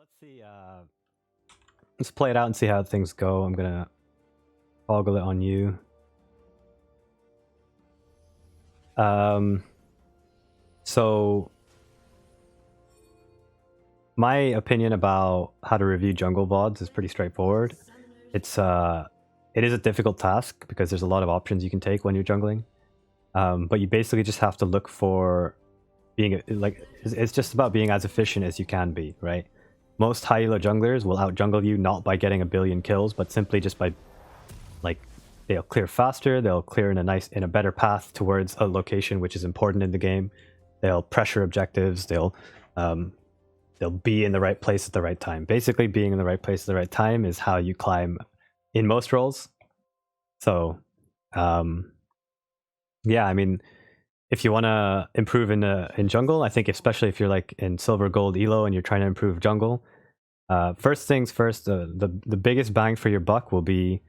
let's see. Let's play it out and see how things go. I'm gonna toggle it on you. So my opinion about how to review jungle VODs is pretty straightforward. It is a difficult task because there's a lot of options you can take when you're jungling. But you basically just have to look for being like, it's just about being as efficient as you can be, right? Most high elo junglers will out jungle you not by getting a billion kills, but simply just by, like, they'll clear faster, they'll clear in a better path towards a location which is important in the game. They'll pressure objectives, they'll be in the right place at the right time. Basically, being in the right place at the right time is how you climb in most roles. So, yeah, I mean, if you want to improve in jungle, I think especially if you're like in silver, gold, elo, and you're trying to improve jungle, first things first, the biggest bang for your buck will be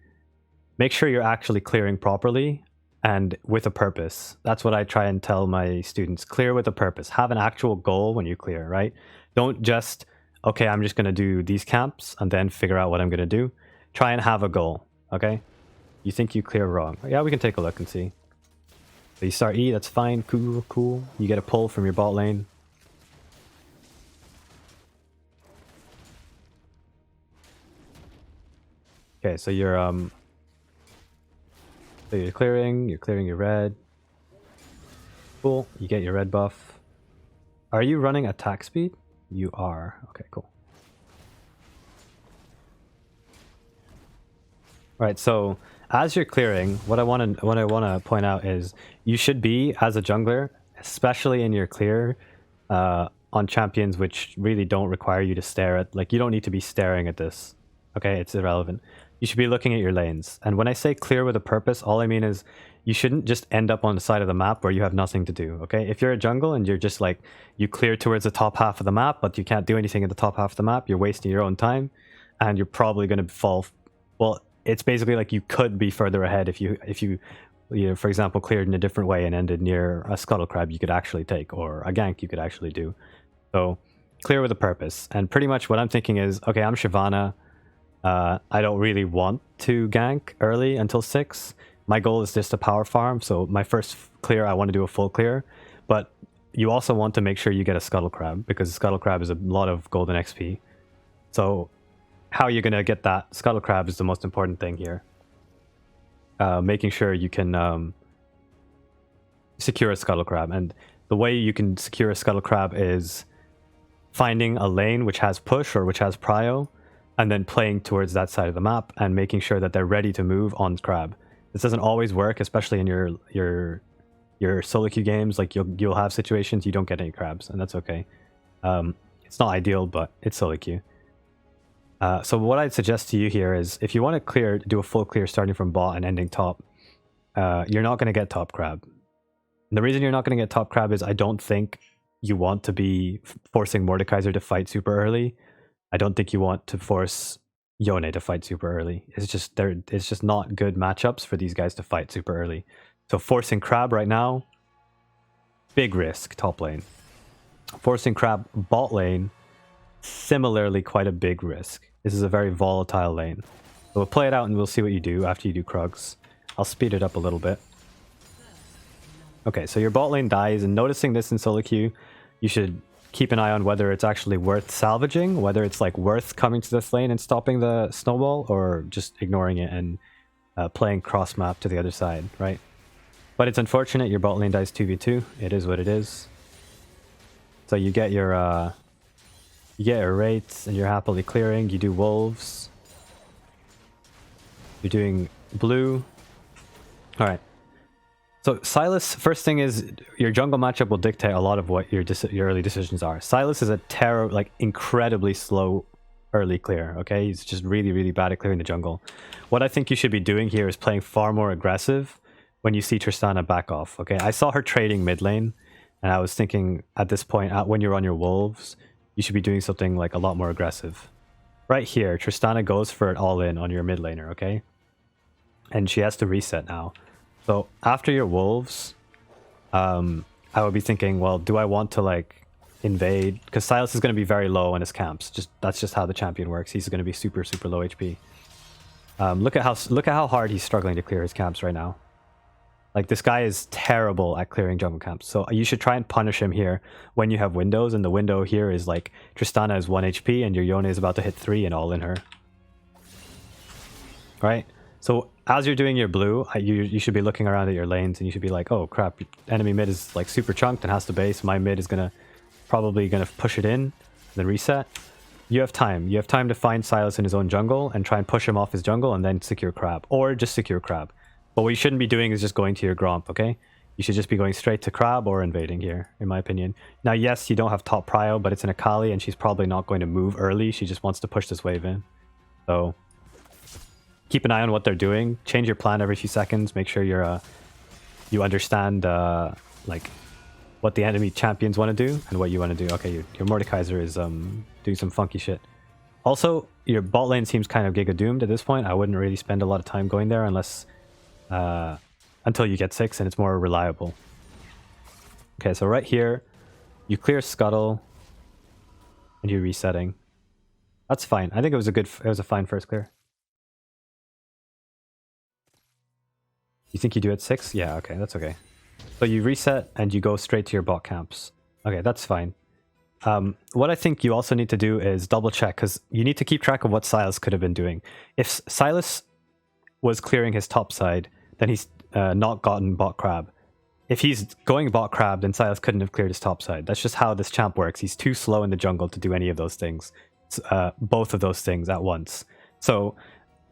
make sure you're actually clearing properly and with a purpose. That's what I try and tell my students. Clear with a purpose. Have an actual goal when you clear, right? Don't just, okay, I'm just going to do these camps and then figure out what I'm going to do. Try and have a goal, okay? You think you clear wrong. Yeah, we can take a look and see. So you start E, that's fine, cool. You get a pull from your bot lane. Okay, so you're clearing your red. Cool, you get your red buff. Are you running attack speed? You are. Okay, cool. Alright, so as you're clearing, what I want to point out is you should be, as a jungler, especially in your clear, on champions which really don't require you to stare at, like, you don't need to be staring at this. Okay, it's irrelevant. You should be looking at your lanes. And when I say clear with a purpose, all I mean is you shouldn't just end up on the side of the map where you have nothing to do, okay? If you're a jungle and you're just like, you clear towards the top half of the map, but you can't do anything at the top half of the map, you're wasting your own time, and you're probably going to fall, well, it's basically like you could be further ahead if you know, for example, cleared in a different way and ended near a scuttle crab you could actually take, or a gank you could actually do. So clear with a purpose. And pretty much what I'm thinking is, okay, I'm Shyvana. I don't really want to gank early until 6. My goal is just a power farm, so my first clear, I want to do a full clear. But you also want to make sure you get a scuttle crab, because scuttle crab is a lot of golden XP. So how you're going to get that scuttle crab is the most important thing here. Making sure you can secure a scuttle crab. And the way you can secure a scuttle crab is finding a lane which has push or which has prio, and then playing towards that side of the map and making sure that they're ready to move on crab. This doesn't always work, especially in your solo queue games. Like you'll have situations you don't get any crabs, and that's okay. It's not ideal, but it's solo queue. So what I'd suggest to you here is, if you want to do a full clear starting from bot and ending top, you're not going to get top crab. And the reason you're not going to get top crab is I don't think you want to be forcing Mordekaiser to fight super early. I don't think you want to force Yone to fight super early. It's just not good matchups for these guys to fight super early. So forcing crab right now, big risk top lane. Forcing crab bot lane, similarly quite a big risk. This is a very volatile lane. So we'll play it out and we'll see what you do after you do Krugs. I'll speed it up a little bit. Okay, so your bot lane dies, and noticing this in solo queue, you should keep an eye on whether it's actually worth salvaging, whether it's like worth coming to this lane and stopping the snowball, or just ignoring it and playing cross map to the other side, right? But it's unfortunate your bot lane dies 2v2. It is what it is. So you get your rates and you're happily clearing. You do wolves. You're doing blue. All right. So Sylas, first thing is, your jungle matchup will dictate a lot of what your early decisions are. Sylas is a incredibly slow early clear, okay? He's just really, really bad at clearing the jungle. What I think you should be doing here is playing far more aggressive when you see Tristana back off, okay? I saw her trading mid lane, and I was thinking at this point, when you're on your wolves, you should be doing something like a lot more aggressive. Right here, Tristana goes for it all in on your mid laner, okay? And she has to reset now. So after your wolves, I would be thinking, well, do I want to like invade, because Silas is going to be very low on his camps. That's just how the champion works. He's going to be super low HP. Look at how hard he's struggling to clear his camps right now. Like, this guy is terrible at clearing jungle camps. So you should try and punish him here when you have windows. And the window here is like Tristana is 1 HP and your Yone is about to hit 3 and all in her. Right? So as you're doing your blue, you should be looking around at your lanes and you should be like, oh crap, enemy mid is like super chunked and has to base. My mid is probably gonna push it in, then reset. You have time. You have time to find Silas in his own jungle and try and push him off his jungle and then secure crab. Or just secure crab. But what you shouldn't be doing is just going to your Gromp, okay? You should just be going straight to crab or invading here, in my opinion. Now, yes, you don't have top prio, but it's an Akali and she's probably not going to move early. She just wants to push this wave in. So keep an eye on what they're doing. Change your plan every few seconds. Make sure you understand like what the enemy champions want to do and what you want to do. Okay, your Mordekaiser is doing some funky shit. Also, your bot lane seems kind of giga doomed at this point. I wouldn't really spend a lot of time going there unless until you get 6 and it's more reliable. Okay, so right here you clear Scuttle and you're resetting. That's fine. I think it was a fine first clear. You think you do it 6? Yeah, okay, that's okay. So you reset and you go straight to your bot camps. Okay, that's fine. What I think you also need to do is double check, because you need to keep track of what Silas could have been doing. If Silas was clearing his top side, then he's not gotten bot crab. If he's going bot crab, then Silas couldn't have cleared his top side. That's just how this champ works. He's too slow in the jungle to do any of those things. Both of those things at once. So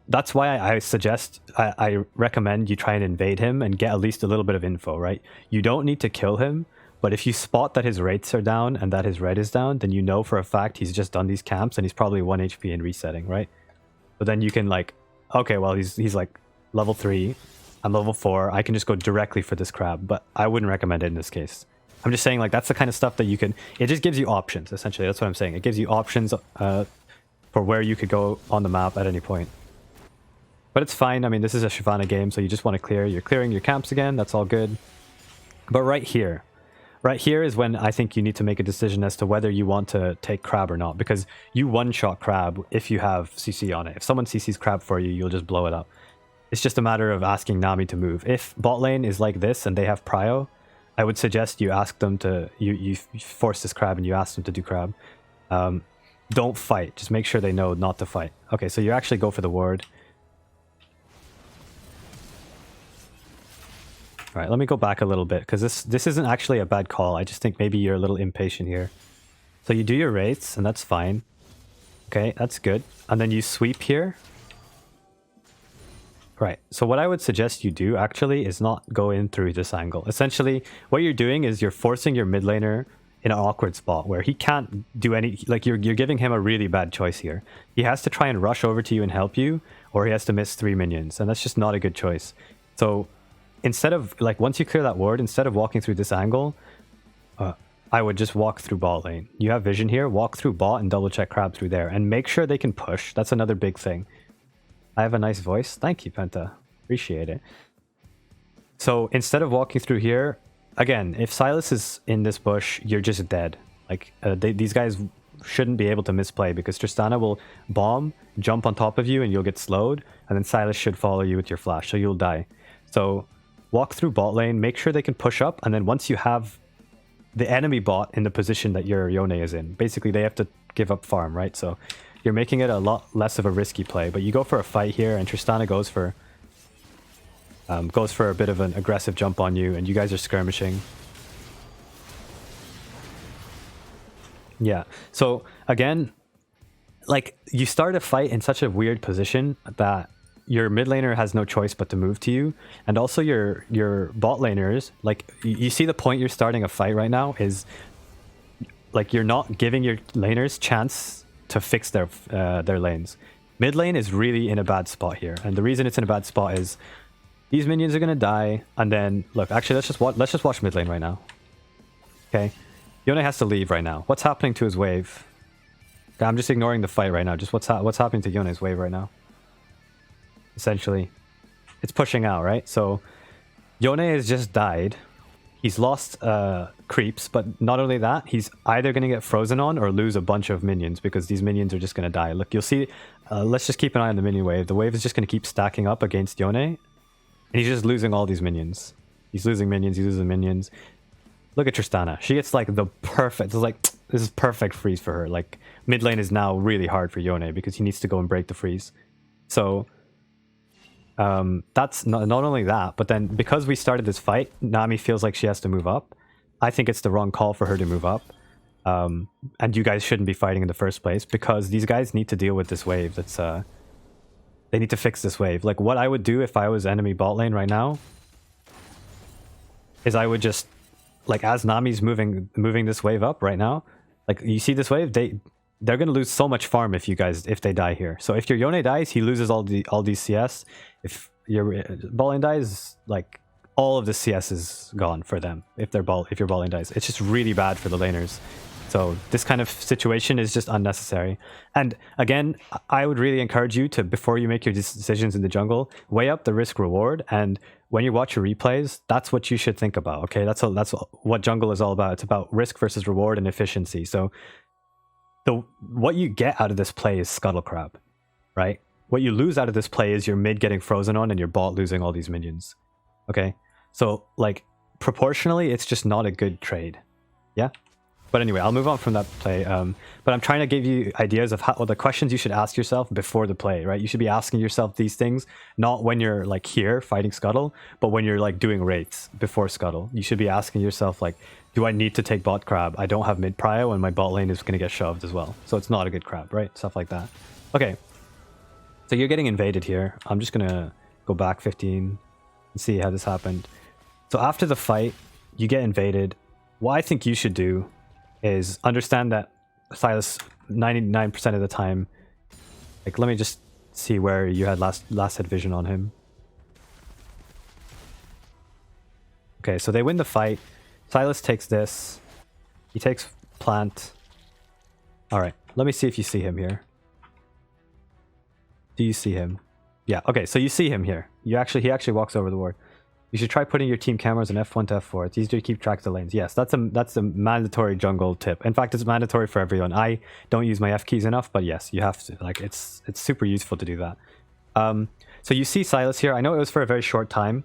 that's why I recommend you try and invade him and get at least a little bit of info, right? You don't need to kill him, but if you spot that his rates are down and that his red is down, then you know for a fact he's just done these camps and he's probably 1 HP and resetting, right? But then you can like, okay, well, he's like level 3, I'm level 4, I can just go directly for this crab, but I wouldn't recommend it in this case. I'm just saying, like, that's the kind of stuff that you can, it just gives you options, essentially. That's what I'm saying. It gives you options for where you could go on the map at any point. But it's fine. I mean, this is a Shyvana game, so you just want to clear. You're clearing your camps again. That's all good. But right here is when I think you need to make a decision as to whether you want to take crab or not, because you one-shot crab if you have CC on it. If someone CCs crab for you, you'll just blow it up. It's just a matter of asking Nami to move. If bot lane is like this and they have prio, I would suggest you ask them to, you force this crab and you ask them to do crab. Don't fight. Just make sure they know not to fight. Okay, so you actually go for the ward. All right, let me go back a little bit, because this isn't actually a bad call. I just think maybe you're a little impatient here. So you do your wraiths, and that's fine. Okay, that's good. And then you sweep here. Right, so what I would suggest you do, actually, is not go in through this angle. Essentially, what you're doing is you're forcing your mid laner in an awkward spot where he can't do any... Like, you're giving him a really bad choice here. He has to try and rush over to you and help you, or he has to miss 3 minions, and that's just not a good choice. So instead of, like, once you clear that ward, instead of walking through this angle, I would just walk through bot lane. You have vision here, walk through bot and double check crab through there, and make sure they can push. That's another big thing. I have a nice voice. Thank you, Penta. Appreciate it. So instead of walking through here, again, if Silas is in this bush, you're just dead. Like, these guys shouldn't be able to misplay, because Tristana will bomb, jump on top of you, and you'll get slowed, and then Silas should follow you with your flash, so you'll die. So walk through bot lane, make sure they can push up, and then once you have the enemy bot in the position that your Yone is in, basically they have to give up farm, right? So you're making it a lot less of a risky play, but you go for a fight here, and Tristana goes for a bit of an aggressive jump on you, and you guys are skirmishing. Yeah, so again, like, you start a fight in such a weird position that your mid laner has no choice but to move to you, and also your bot laners, like, you see the point you're starting a fight right now is, like, you're not giving your laners chance to fix their lanes. Mid lane is really in a bad spot here, and the reason it's in a bad spot is these minions are gonna die, and then look, actually let's just watch mid lane right now. Okay, Yone has to leave right now. What's happening to his wave? Okay, I'm just ignoring the fight right now. Just what's happening to Yone's wave right now? Essentially, it's pushing out, right? So Yone has just died. He's lost creeps, but not only that, he's either going to get frozen on or lose a bunch of minions because these minions are just going to die. Look, you'll see, let's just keep an eye on the minion wave. The wave is just going to keep stacking up against Yone, and he's just losing all these minions. He's losing minions, he's losing minions. Look at Tristana. She gets like the perfect, it's like, this is perfect freeze for her. Like, mid lane is now really hard for Yone because he needs to go and break the freeze. So, that's not only that, but then because we started this fight, Nami feels like she has to move up. I think it's the wrong call for her to move up. And you guys shouldn't be fighting in the first place because these guys need to deal with this wave. That's they need to fix this wave. Like, what I would do if I was enemy bot lane right now is I would just, like, as Nami's moving this wave up right now, like, you see this wave, they're gonna lose so much farm if they die here. So if your Yone dies, he loses all these CS. If your bot lane dies, like, all of the CS is gone for them. If your bot lane dies, it's just really bad for the laners. So this kind of situation is just unnecessary. And again, I would really encourage you to, before you make your decisions in the jungle, weigh up the risk reward. And when you watch your replays, that's what you should think about. Okay, that's what jungle is all about. It's about risk versus reward and efficiency. So what you get out of this play is Scuttle Crab, right? What you lose out of this play is your mid getting frozen on and your bot losing all these minions. Okay, so like proportionally, it's just not a good trade. Yeah. But anyway, I'll move on from that play. But I'm trying to give you ideas of the questions you should ask yourself before the play, right? You should be asking yourself these things, not when you're like here fighting Scuttle, but when you're like doing wraiths before Scuttle. You should be asking yourself like, do I need to take bot crab? I don't have mid prio and my bot lane is going to get shoved as well. So it's not a good crab, right? Stuff like that. Okay. So you're getting invaded here. I'm just going to go back 15 and see how this happened. So after the fight, you get invaded. What I think you should do is understand that Silas 99% of the time, like, let me just see where you had last had vision on him. Okay, so they win the fight. Silas takes this. He takes plant. All right, let me see if you see him here. Do you see him? Yeah, okay, so you see him here. He actually walks over the ward. You should try putting your team cameras on F1 to F4. It's easier to keep track of the lanes. Yes, that's a mandatory jungle tip. In fact, it's mandatory for everyone. I don't use my F keys enough, but yes, you have to. Like, it's super useful to do that. So you see Silas here. I know it was for a very short time,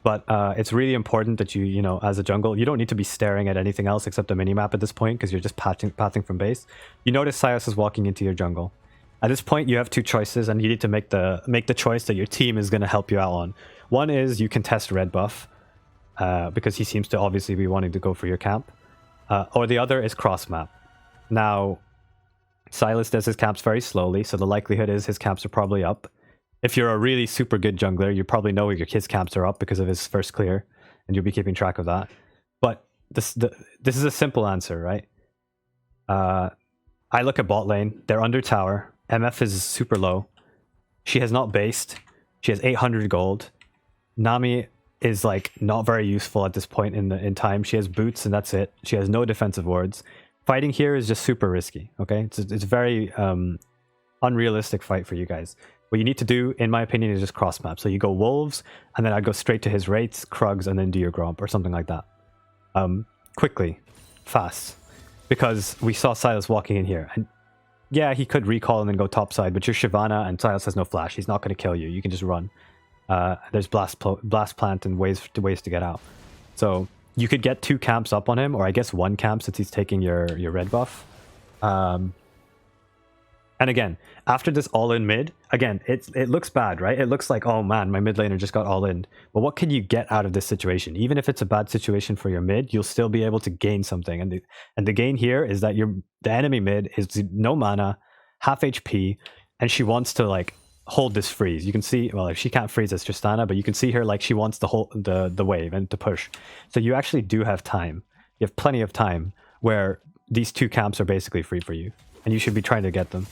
but it's really important that you know, as a jungle, you don't need to be staring at anything else except a minimap at this point because you're just pathing from base. You notice Silas is walking into your jungle. At this point, you have two choices, and you need to make the choice that your team is going to help you out on. One is you can test red buff, because he seems to obviously be wanting to go for your camp. Or the other is cross map. Now, Silas does his camps very slowly, so the likelihood is his camps are probably up. If you're a really super good jungler, you probably know your kid's camps are up because of his first clear, and you'll be keeping track of that. But this is a simple answer, right? I look at bot lane. They're under tower. MF is super low. She has not based. She has 800 gold. Nami is like not very useful at this point in time. She has boots and that's it. She has no defensive wards. Fighting here is just super risky. Okay, it's a very unrealistic fight for you guys. What you need to do, in my opinion, is just cross map. So you go wolves, and then I'd go straight to his wraiths, Krugs, and then do your Gromp or something like that. Quickly, fast, because we saw Silas walking in here, and yeah, he could recall and then go topside, but you're Shyvana and Silas has no flash. He's not going to kill you. You can just run. There's blast plant and ways to get out. So you could get 2 camps up on him, or I guess 1 camp since he's taking your red buff. And again, after this all-in mid, again, it looks bad, right? It looks like, oh man, my mid laner just got all-in. But what can you get out of this situation? Even if it's a bad situation for your mid, you'll still be able to gain something. And the gain here is that the enemy mid is no mana, half HP, and she wants to like hold this freeze. You can see, well, if she can't freeze as Tristana, but you can see her like she wants to hold the wave and to push. So you actually do have time. You have plenty of time where these 2 camps are basically free for you, and you should be trying to get them.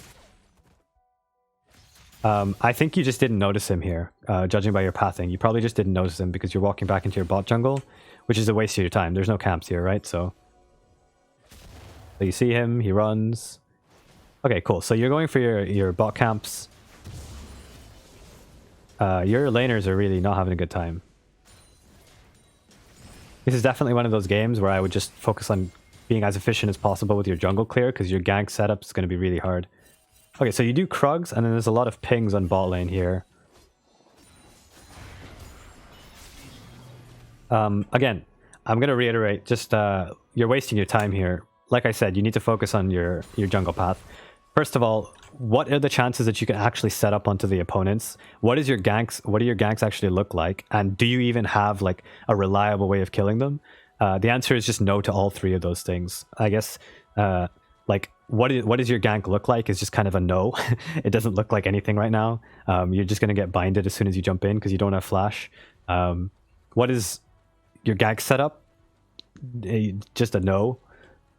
I think you just didn't notice him here, judging by your pathing. You probably just didn't notice him because you're walking back into your bot jungle, which is a waste of your time. There's no camps here, right? So you see him, he runs. Okay, cool. So you're going for your bot camps. Your laners are really not having a good time. This is definitely one of those games where I would just focus on being as efficient as possible with your jungle clear, because your gank setup is going to be really hard. Okay, so you do Krugs, and then there's a lot of pings on bot lane here. Again, I'm going to reiterate, just you're wasting your time here. Like I said, you need to focus on your jungle path. First of all, what are the chances that you can actually set up onto the opponents? What do your ganks actually look like? And do you even have like a reliable way of killing them? The answer is just no to all three of those things. I guess like what does your gank look like is just kind of a no. It doesn't look like anything right now. You're just going to get binded as soon as you jump in because you don't have flash. What is your gank setup? Just a no.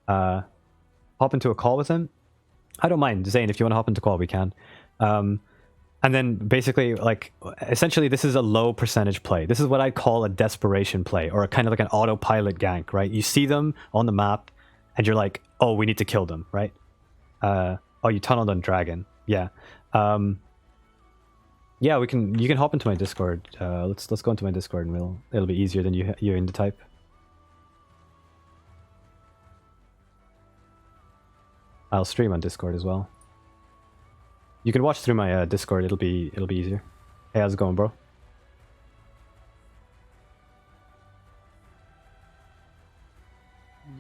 Hop into a call with him. I don't mind. Zane, if you want to hop into call, we can. And then basically, like, essentially, this is a low percentage play. This is what I'd call a desperation play, or a kind of like an autopilot gank, right? You see them on the map, and you're like, oh, we need to kill them, right? Oh, you tunneled on Dragon. Yeah. Yeah, you can hop into my Discord. Let's go into my Discord, and it'll be easier than you in to type. I'll stream on Discord as well. You can watch through my Discord. It'll be easier. Hey, how's it going, bro?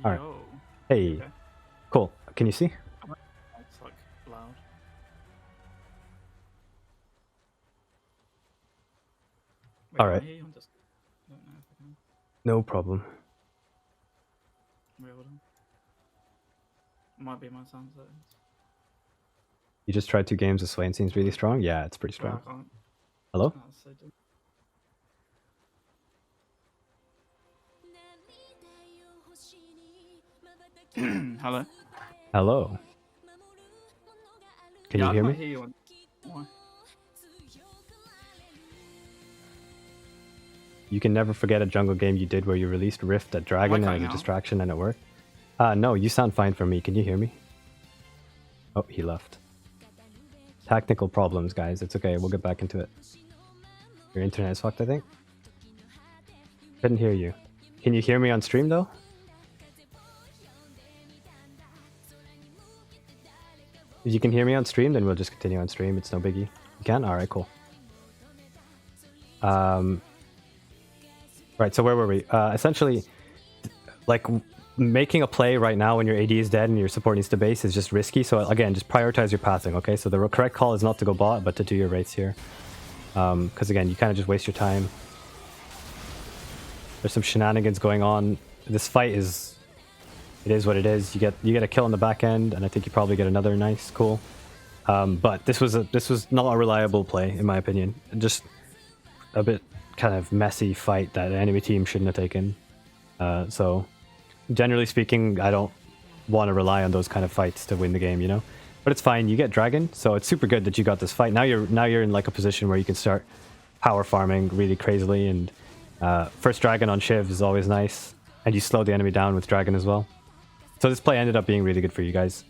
All right. Hey. Okay. Cool. Can you see? It's like loud. Wait, all right. No problem. Might be my sound settings. You just tried 2 games. The Swain seems really strong. Yeah, it's pretty strong. Hello? Hello? Hello. Can you hear me? Hear you. Why? You can never forget a jungle game you did where you released Rift at Dragon as a distraction and it worked. No, you sound fine for me. Can you hear me? Oh, he left. Technical problems, guys. It's okay. We'll get back into it. Your internet is fucked, I think. Couldn't hear you. Can you hear me on stream, though? If you can hear me on stream, then we'll just continue on stream. It's no biggie. You can? Alright, cool. Right, so where were we? Essentially, like, making a play right now when your AD is dead and your support needs to base is just risky. So again, just prioritize your pathing, okay? So the correct call is not to go bot, but to do your wraiths here. Because again, you kind of just waste your time. There's some shenanigans going on. This fight is... It is what it is. You get a kill on the back end, and I think you probably get another nice, cool. But this was not a reliable play, in my opinion. Just a bit kind of messy fight that the enemy team shouldn't have taken. So... Generally speaking, I don't want to rely on those kind of fights to win the game, you know? But it's fine, you get Dragon, so it's super good that you got this fight. Now you're in like a position where you can start power farming really crazily, and first Dragon on Shiv is always nice, and you slow the enemy down with Dragon as well. So this play ended up being really good for you guys.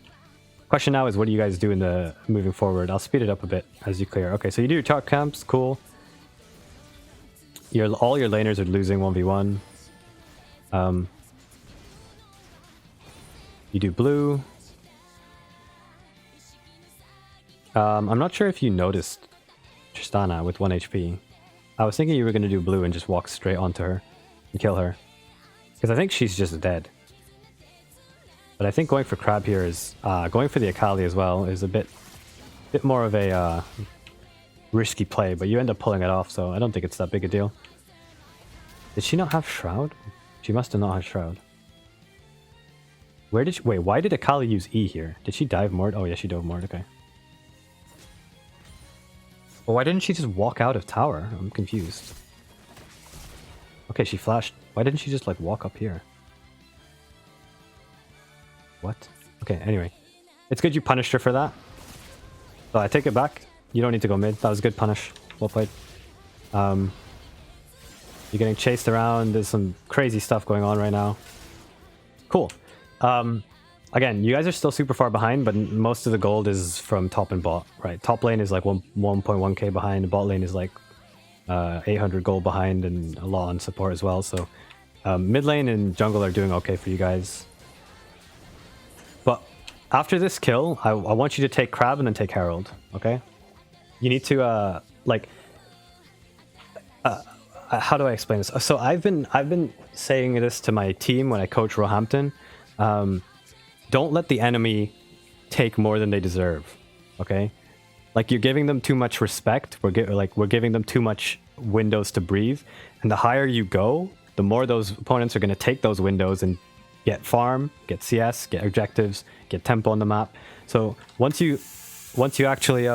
Question now is, what do you guys do in the moving forward? I'll speed it up a bit as you clear. Okay, so you do your top camps, cool. All your laners are losing 1v1. You do blue. I'm not sure if you noticed Tristana with 1 HP. I was thinking you were going to do blue and just walk straight onto her and kill her. Because I think she's just dead. But I think going for Crab here is... going for the Akali as well is a bit more of a risky play, but you end up pulling it off, so I don't think it's that big a deal. Did she not have Shroud? She must have not had Shroud. Wait, why did Akali use E here? Did she dive Mord? Oh yeah, she dove Mord, okay. Well, why didn't she just walk out of tower? I'm confused. Okay, she flashed. Why didn't she just like walk up here? What? Okay, anyway. It's good you punished her for that. So I take it back. You don't need to go mid. That was a good punish. Well played. You're getting chased around. There's some crazy stuff going on right now. Cool. Again, you guys are still super far behind, but most of the gold is from top and bot, right? Top lane is like 1.1k behind, bot lane is like 800 gold behind, and a lot on support as well. So Mid lane and jungle are doing okay for you guys. But after this kill, I want you to take Crab and then take Herald, okay? You need to, how do I explain this? So I've been saying this to my team when I coach Roehampton. Don't let the enemy take more than they deserve, okay? Like, you're giving them too much respect. We're giving them too much windows to breathe. And the higher you go, the more those opponents are going to take those windows and get farm, get CS, get objectives, get tempo on the map. So once you actually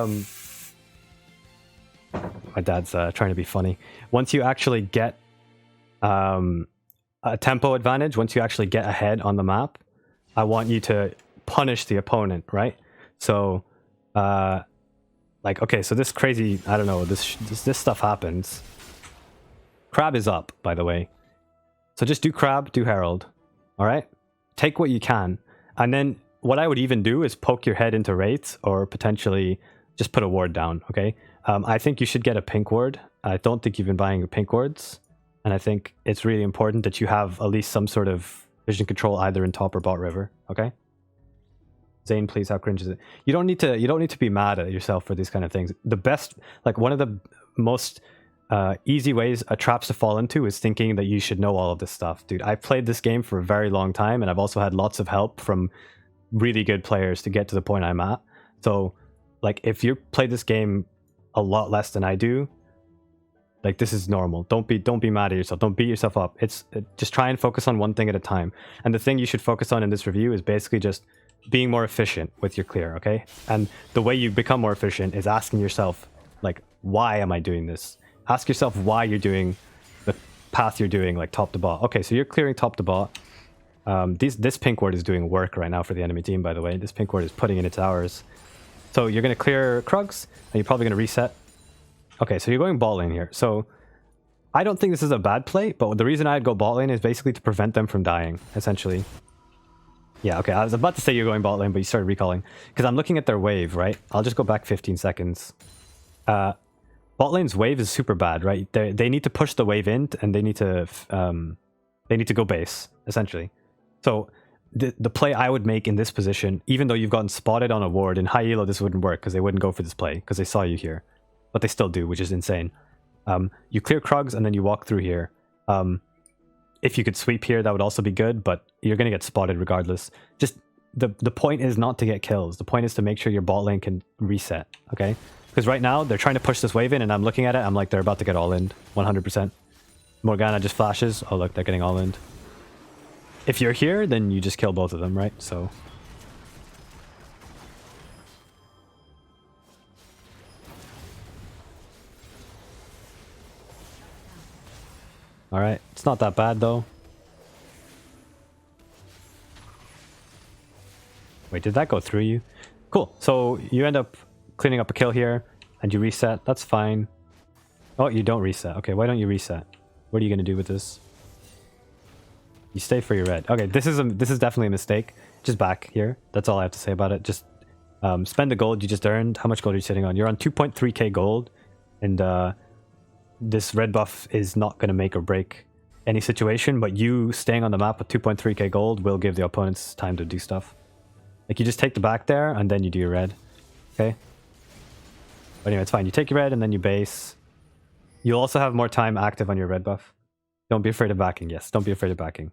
my dad's trying to be funny. Once you actually get a tempo advantage, once you actually get ahead on the map, I want you to punish the opponent, right? So like, okay, so this crazy, I don't know, this stuff happens. Crab is up, by the way. So just do Crab, do Herald. All right? Take what you can. And then what I would even do is poke your head into Wraiths or potentially just put a ward down, okay? I think you should get a pink ward. I don't think you've been buying pink wards. And I think it's really important that you have at least some sort of vision control either in top or bot river, okay? Zane, please, how cringe is it? You don't need to be mad at yourself for these kind of things. The best, like one of the most easy ways traps to fall into is thinking that you should know all of this stuff. Dude, I've played this game for a very long time and I've also had lots of help from really good players to get to the point I'm at. So like, if you play this game a lot less than I do, like, this is normal. Don't be mad at yourself. Don't beat yourself up. Just try and focus on one thing at a time. And the thing you should focus on in this review is basically just being more efficient with your clear, okay? And the way you become more efficient is asking yourself, like, why am I doing this? Ask yourself why you're doing the path you're doing, like top to bot. Okay, so you're clearing top to bot. This pink ward is doing work right now for the enemy team, by the way. This pink ward is putting in its hours. So you're going to clear Krugs, and you're probably going to reset. Okay, so you're going bot lane here. So I don't think this is a bad play, but the reason I'd go bot lane is basically to prevent them from dying, essentially. Yeah, okay, I was about to say you're going bot lane, but you started recalling. Because I'm looking at their wave, right? I'll just go back 15 seconds. Bot lane's wave is super bad, right? They need to push the wave in, and they need to go base, essentially. So the play I would make in this position, even though you've gotten spotted on a ward, in high elo this wouldn't work because they wouldn't go for this play because they saw you here. But they still do, which is insane. You clear Krugs and then you walk through here. If you could sweep here, that would also be good, but you're going to get spotted regardless. Just the point is not to get kills. The point is to make sure your bot lane can reset, okay? Because right now, they're trying to push this wave in, and I'm looking at it, I'm like, they're about to get all in, 100%. Morgana just flashes. Oh, look, they're getting all in. If you're here, then you just kill both of them, right? So... Alright, it's not that bad though. Wait, did that go through you? Cool, so you end up cleaning up a kill here, and you reset, that's fine. Oh, you don't reset. Okay, why don't you reset? What are you going to do with this? You stay for your red. Okay, this is definitely a mistake. Just back here, that's all I have to say about it. Just spend the gold you just earned. How much gold are you sitting on? You're on 2.3k gold, and this red buff is not going to make or break any situation, but you staying on the map with 2.3k gold will give the opponents time to do stuff. Like, you just take the back there, and then you do your red. Okay? But anyway, it's fine. You take your red, and then you base. You'll also have more time active on your red buff. Don't be afraid of backing. Yes, don't be afraid of backing.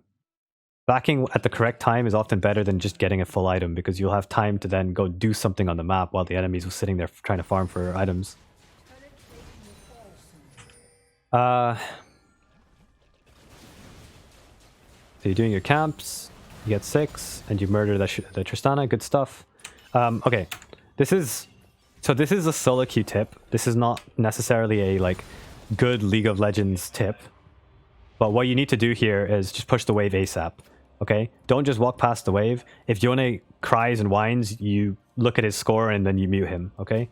Backing at the correct time is often better than just getting a full item, because you'll have time to then go do something on the map while the enemies were sitting there trying to farm for items. So you're doing your camps, you get 6, and you murder the Tristana. Good stuff. Okay, this is a solo queue tip. This is not necessarily a like good League of Legends tip, but what you need to do here is just push the wave ASAP. Okay, don't just walk past the wave. If Yone cries and whines, you look at his score and then you mute him. Okay,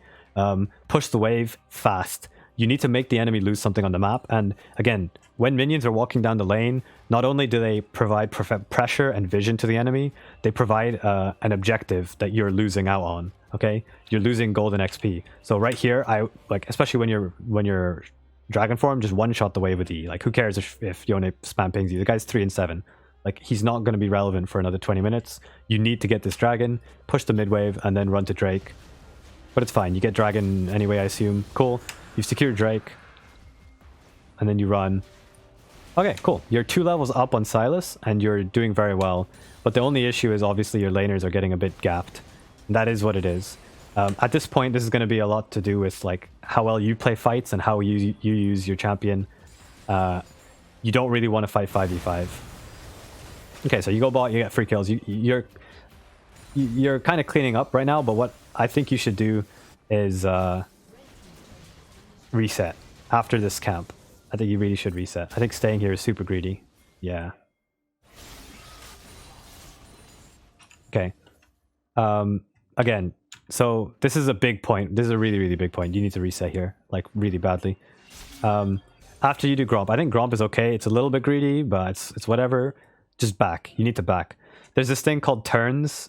push the wave fast. You need to make the enemy lose something on the map. And again, when minions are walking down the lane, not only do they provide pressure and vision to the enemy, they provide an objective that you're losing out on. Okay, you're losing golden XP. So right here, I like, especially when you're dragon form, just one shot the wave with E. Like, who cares if Yone spam pings you? The guy's 3 and 7. Like, he's not going to be relevant for another 20 minutes. You need to get this dragon, push the mid wave, and then run to Drake. But it's fine. You get dragon anyway, I assume. Cool. You've secured Drake. And then you run. Okay, cool. You're 2 levels up on Silas, and you're doing very well. But the only issue is obviously your laners are getting a bit gapped. And that is what it is. At this point, this is going to be a lot to do with like how well you play fights and how you use your champion. You don't really want to fight 5v5. Okay, so you go bot, you get free kills. You're kind of cleaning up right now, but what I think you should do is reset after this camp. I think you really should reset. I think staying here is super greedy. Yeah. Okay. Again, so this is a big point. This is a really, really big point. You need to reset here, like really badly. After you do Gromp, I think Gromp is okay. It's a little bit greedy, but it's whatever. Just back. You need to back. There's this thing called turns.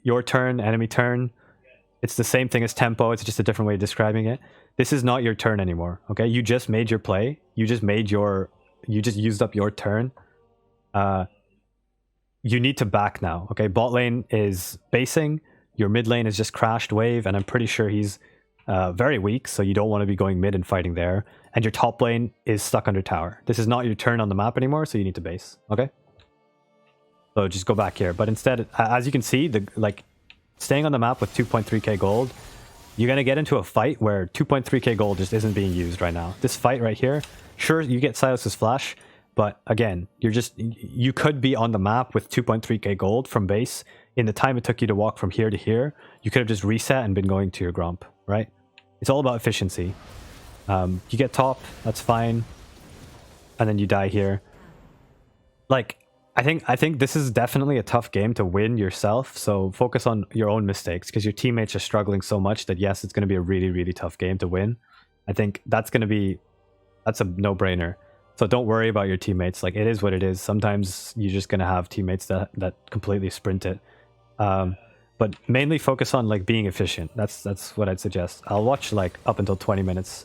Your turn, enemy turn. It's the same thing as tempo. It's just a different way of describing it. This is not your turn anymore. Okay, you just made your play. You just used up your turn. You need to back now. Okay, bot lane is basing. Your mid lane is just crashed wave, and I'm pretty sure he's very weak, so you don't want to be going mid and fighting there. And your top lane is stuck under tower. This is not your turn on the map anymore, so you need to base. Okay. So just go back here. But instead, as you can see, staying on the map with 2.3k gold, you're going to get into a fight where 2.3k gold just isn't being used right now. This fight right here, sure, you get Silas's flash, but again, you could be on the map with 2.3k gold from base. In the time it took you to walk from here to here, you could have just reset and been going to your Gromp, right? It's all about efficiency. You get top, that's fine. And then you die here. Like, I think this is definitely a tough game to win yourself, so focus on your own mistakes, because your teammates are struggling so much that yes, it's going to be a really, really tough game to win. I think that's a no-brainer. So don't worry about your teammates. Like, it is what it is. Sometimes you're just going to have teammates that completely sprint it. But mainly focus on like being efficient. That's what I'd suggest. I'll watch like up until 20 minutes.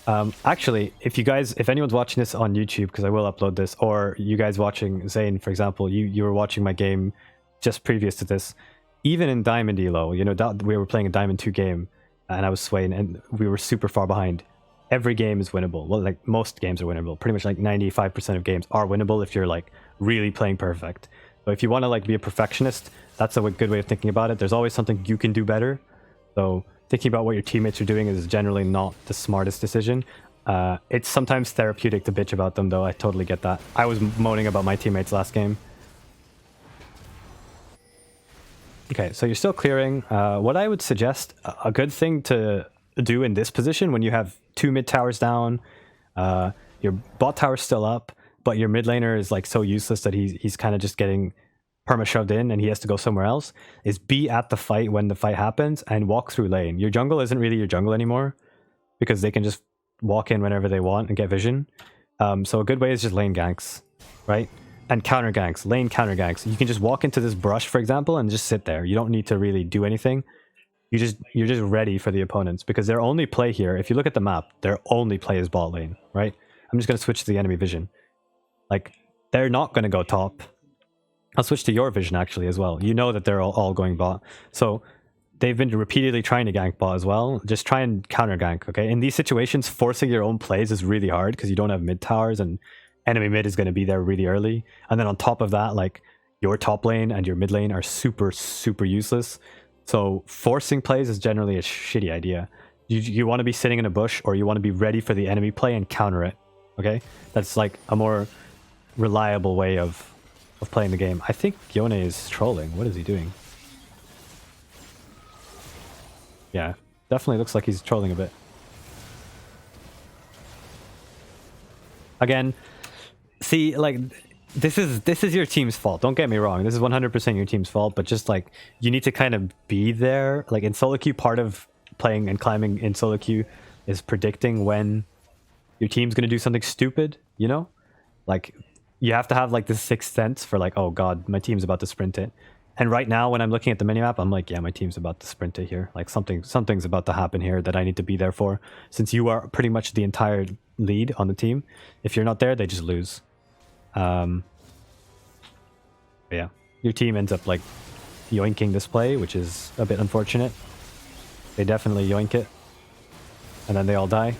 Actually, if anyone's watching this on YouTube, because I will upload this, or you guys watching Zane, for example, you were watching my game just previous to this, even in Diamond Elo, you know, we were playing a Diamond 2 game, and I was swaying, and we were super far behind. Every game is winnable. Well, like most games are winnable. Pretty much like 95% of games are winnable if you're like really playing perfect. But if you want to like be a perfectionist, that's a good way of thinking about it. There's always something you can do better. So thinking about what your teammates are doing is generally not the smartest decision. It's sometimes therapeutic to bitch about them, though. I totally get that. I was moaning about my teammates last game. Okay, so you're still clearing. What I would suggest, a good thing to do in this position when you have 2 mid towers down, your bot tower's still up, but your mid laner is like so useless that he's kind of just getting perma shoved in and he has to go somewhere else, is be at the fight when the fight happens and walk through lane. Your jungle isn't really your jungle anymore because they can just walk in whenever they want and get vision. So a good way is just lane ganks, right? And counter ganks, lane counter ganks. You can just walk into this brush, for example, and just sit there. You don't need to really do anything. You're just ready for the opponents, because their only play here, if you look at the map, their only play is bot lane, right? I'm just going to switch to the enemy vision. Like, they're not going to go top. I'll switch to your vision actually as well. You know that they're all going bot. So they've been repeatedly trying to gank bot as well. Just try and counter gank, okay? In these situations, forcing your own plays is really hard because you don't have mid towers and enemy mid is going to be there really early. And then on top of that, like, your top lane and your mid lane are super, super useless. So forcing plays is generally a shitty idea. You want to be sitting in a bush, or you want to be ready for the enemy play and counter it, okay? That's like a more reliable way of playing the game. I think Yone is trolling. What is he doing? Yeah, definitely looks like he's trolling a bit. Again, see, like, this is your team's fault. Don't get me wrong. This is 100% your team's fault, but just like, you need to kind of be there. Like in solo queue, part of playing and climbing in solo queue is predicting when your team's going to do something stupid, you know? Like, you have to have like this sixth sense for like, oh god, my team's about to sprint it. And right now, when I'm looking at the minimap, I'm like, yeah, my team's about to sprint it here. Like something's about to happen here that I need to be there for. Since you are pretty much the entire lead on the team, if you're not there, they just lose. But yeah, your team ends up like yoinking this play, which is a bit unfortunate. They definitely yoink it, and then they all die.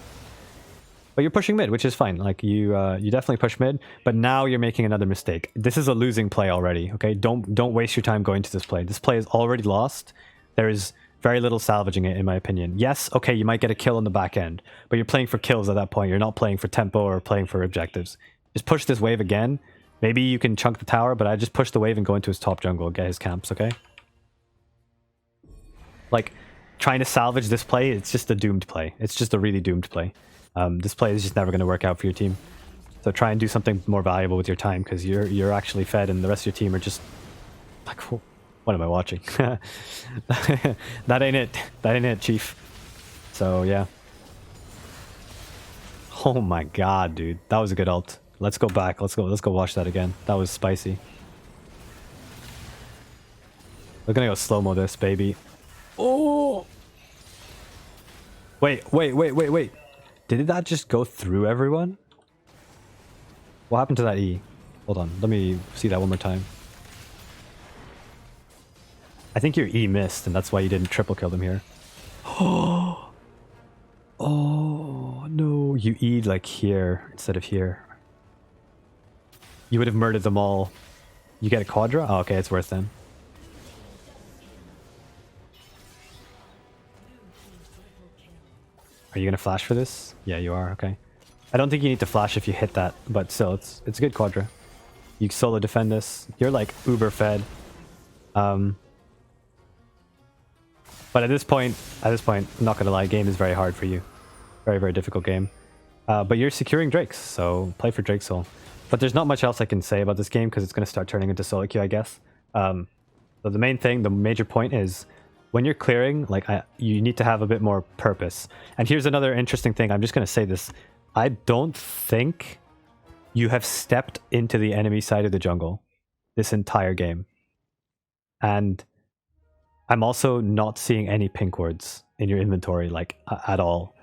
But you're pushing mid, which is fine. Like you definitely push mid, but now you're making another mistake. This is a losing play already. Okay, don't waste your time going to this play. This play is already lost. There is very little salvaging it, in my opinion. Yes, okay, you might get a kill on the back end, but you're playing for kills at that point. You're not playing for tempo or playing for objectives. Just push this wave again. Maybe you can chunk the tower, but I just push the wave and go into his top jungle, get his camps. Okay. Like trying to salvage this play, it's just a doomed play. It's just a really doomed play. This play is just never going to work out for your team. So try and do something more valuable with your time, because you're actually fed and the rest of your team are just like, what am I watching? That ain't it. That ain't it, chief. So yeah. Oh my god, dude. That was a good ult. Let's go back. Let's go watch that again. That was spicy. We're gonna go slow-mo this, baby. Oh! Wait. Did that just go through everyone? What happened to that E? Hold on, let me see that one more time. I think your E missed, and that's why you didn't triple kill them here. Oh no, you E'd like here instead of here. You would have murdered them all. You get a quadra? Oh, okay, it's worth then. Are you gonna flash for this? Yeah, you are. Okay. I don't think you need to flash if you hit that, but still, it's a good quadra. You solo defend this. You're like uber fed. But at this point, I'm not gonna lie, game is very hard for you. Very, very difficult game. But you're securing Drakes, so play for Drake Soul. But there's not much else I can say about this game because it's gonna start turning into solo queue, I guess. So the main thing, the major point is, when you're clearing, like you need to have a bit more purpose. And here's another interesting thing. I'm just going to say this. I don't think you have stepped into the enemy side of the jungle this entire game. And I'm also not seeing any pink wards in your inventory, like at all.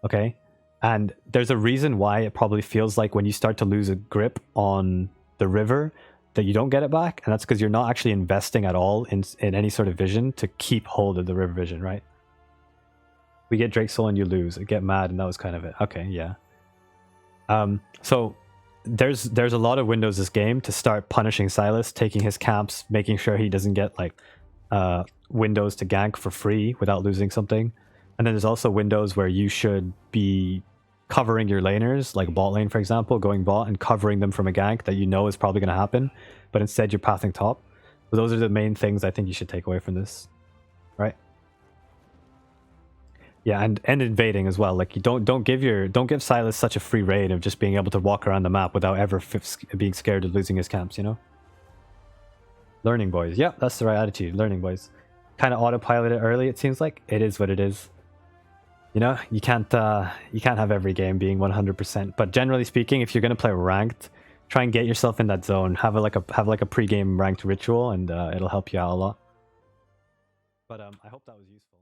Okay? And there's a reason why it probably feels like when you start to lose a grip on the river, that you don't get it back, and that's because you're not actually investing at all in any sort of vision to keep hold of the river vision, right? We get Drake Soul and you lose. I get mad, and that was kind of it. Okay, yeah. So there's a lot of windows this game to start punishing Silas, taking his camps, making sure he doesn't get like windows to gank for free without losing something. And then there's also windows where you should be covering your laners, like bot lane, for example, going bot and covering them from a gank that you know is probably going to happen, but instead you're pathing top. So those are the main things I think you should take away from this, right? Yeah, and invading as well. Like you don't give Silas such a free reign of just being able to walk around the map without ever being scared of losing his camps, you know? Learning, boys. Yeah, that's the right attitude. Learning, boys. Kind of autopilot it early, it seems like. It is what it is. You know, you can't have every game being 100%. But generally speaking, if you're gonna play ranked, try and get yourself in that zone. Have like a pre-game ranked ritual, and it'll help you out a lot. But I hope that was useful.